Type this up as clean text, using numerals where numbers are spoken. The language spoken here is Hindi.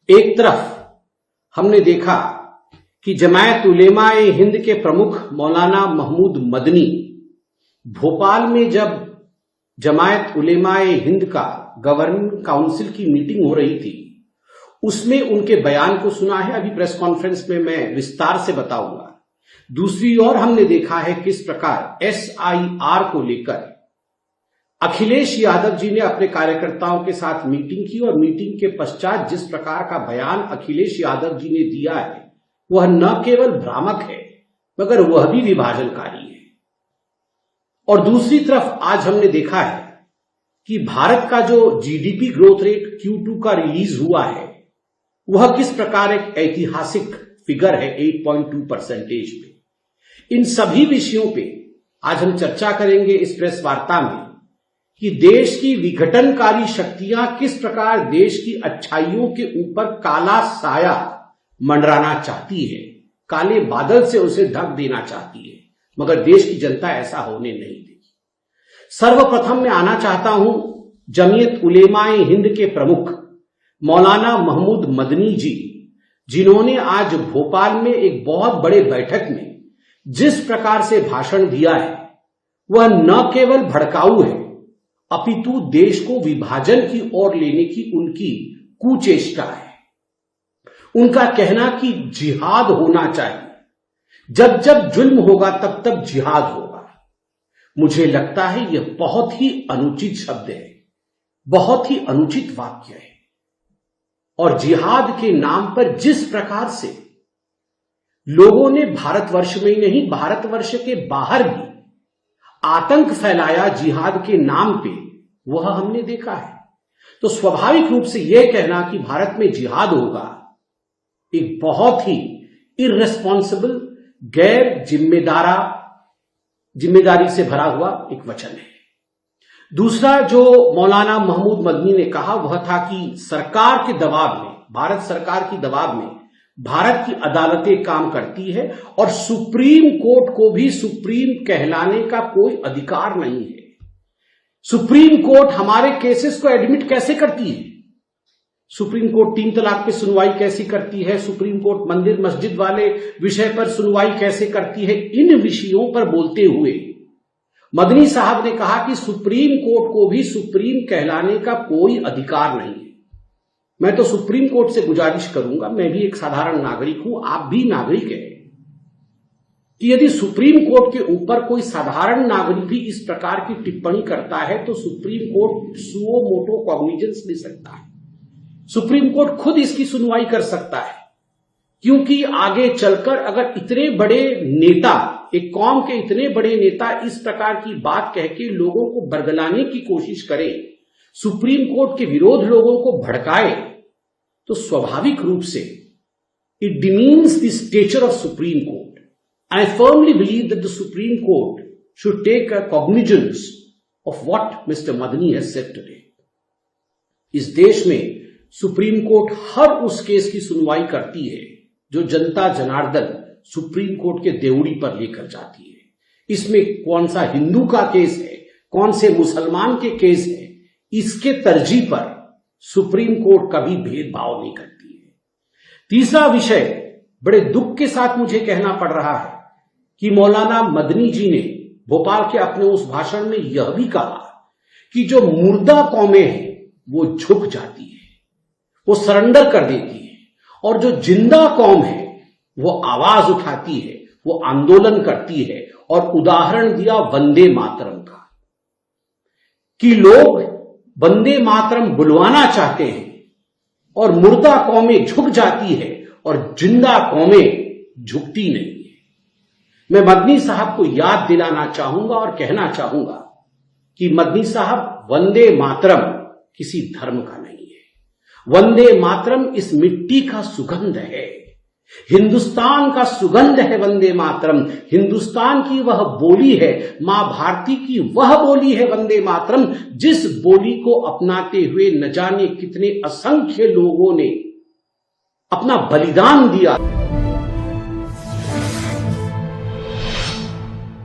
एक तरफ हमने देखा कि जमायत उलेमाए हिंद के प्रमुख मौलाना महमूद मदनी भोपाल में जब जमायत उलेमाए हिंद का गवर्निंग काउंसिल की मीटिंग हो रही थी उसमें उनके बयान को सुना है। अभी प्रेस कॉन्फ्रेंस में मैं विस्तार से बताऊंगा। दूसरी ओर हमने देखा है किस प्रकार SIR को लेकर अखिलेश यादव जी ने अपने कार्यकर्ताओं के साथ मीटिंग की और मीटिंग के पश्चात जिस प्रकार का बयान अखिलेश यादव जी ने दिया है वह न केवल भ्रामक है मगर वह भी विभाजनकारी है। और दूसरी तरफ आज हमने देखा है कि भारत का जो GDP ग्रोथ रेट Q2 का रिलीज हुआ है वह किस प्रकार एक ऐतिहासिक फिगर है 8.2% में। इन सभी विषयों पे आज हम चर्चा करेंगे इस प्रेस वार्ता में कि देश की विघटनकारी शक्तियां किस प्रकार देश की अच्छाइयों के ऊपर काला साया मंडराना चाहती है, काले बादल से उसे ढक देना चाहती है, मगर देश की जनता ऐसा होने नहीं देगी। सर्वप्रथम मैं आना चाहता हूं जमीयत उलेमाए हिंद के प्रमुख मौलाना महमूद मदनी जी, जिन्होंने आज भोपाल में एक बहुत बड़े बैठक में जिस प्रकार से भाषण दिया है वह न केवल भड़काऊ है अपितु देश को विभाजन की ओर लेने की उनकी कुचेष्टा है। उनका कहना कि जिहाद होना चाहिए, जब जब जुल्म होगा तब तब जिहाद होगा, मुझे लगता है यह बहुत ही अनुचित शब्द है, बहुत ही अनुचित वाक्य है। और जिहाद के नाम पर जिस प्रकार से लोगों ने भारतवर्ष में ही नहीं भारतवर्ष के बाहर भी आतंक फैलाया जिहाद के नाम पे, वह हमने देखा है। तो स्वाभाविक रूप से यह कहना कि भारत में जिहाद होगा एक बहुत ही इर्रेस्पॉन्सिबल, गैर जिम्मेदारी से भरा हुआ एक वचन है। दूसरा जो मौलाना महमूद मदनी ने कहा वह था कि सरकार के दबाव में, भारत सरकार की दबाव में भारत की अदालतें काम करती है और सुप्रीम कोर्ट को भी सुप्रीम कहलाने का कोई अधिकार नहीं है। सुप्रीम कोर्ट हमारे केसेस को एडमिट कैसे करती है? सुप्रीम कोर्ट 3 तलाक पे सुनवाई कैसी करती है? सुप्रीम कोर्ट मंदिर मस्जिद वाले विषय पर सुनवाई कैसे करती है? इन विषयों पर बोलते हुए मदनी साहब ने कहा कि सुप्रीम कोर्ट को भी सुप्रीम कहलाने का कोई अधिकार नहीं है। मैं तो सुप्रीम कोर्ट से गुजारिश करूंगा, मैं भी एक साधारण नागरिक हूं, आप भी नागरिक हैं, कि यदि सुप्रीम कोर्ट के ऊपर कोई साधारण नागरिक भी इस प्रकार की टिप्पणी करता है तो supreme court suo motu cognizance ले सकता है, सुप्रीम कोर्ट खुद इसकी सुनवाई कर सकता है। क्योंकि आगे चलकर अगर इतने बड़े नेता, एक कौम के इतने बड़े नेता इस प्रकार की बात कह के लोगों को बरगलाने की कोशिश करें, सुप्रीम कोर्ट के विरोध लोगों को भड़काए, तो स्वाभाविक रूप से it demeans the stature of Supreme Court. I firmly believe that the Supreme Court should take a cognizance of what Mr Madani has said today. इस देश में सुप्रीम कोर्ट हर उस केस की सुनवाई करती है जो जनता जनार्दन सुप्रीम कोर्ट के देवड़ी पर लेकर जाती है। इसमें कौन सा हिंदू का केस है, कौन से मुसलमान के केस है, इसके तरजीह पर सुप्रीम कोर्ट कभी भेदभाव नहीं करती है। तीसरा विषय, बड़े दुख के साथ मुझे कहना पड़ रहा है कि मौलाना मदनी जी ने भोपाल के अपने उस भाषण में यह भी कहा कि जो मुर्दा कौमें हैं वो झुक जाती है, वो सरेंडर कर देती है, और जो जिंदा कौम है वो आवाज उठाती है, वो आंदोलन करती है। और उदाहरण दिया वंदे मातरम का कि लोग वंदे मातरम बुलवाना चाहते हैं और मुर्दा कौमें झुक जाती है और जिंदा कौमें झुकती नहीं है। मैं मदनी साहब को याद दिलाना चाहूंगा और कहना चाहूंगा कि मदनी साहब, वंदे मातरम किसी धर्म का नहीं है। वंदे मातरम इस मिट्टी का सुगंध है, हिंदुस्तान का सुगंध है वंदे मातरम। हिंदुस्तान की वह बोली है, मां भारती की वह बोली है वंदे मातरम, जिस बोली को अपनाते हुए न जाने कितने असंख्य लोगों ने अपना बलिदान दिया।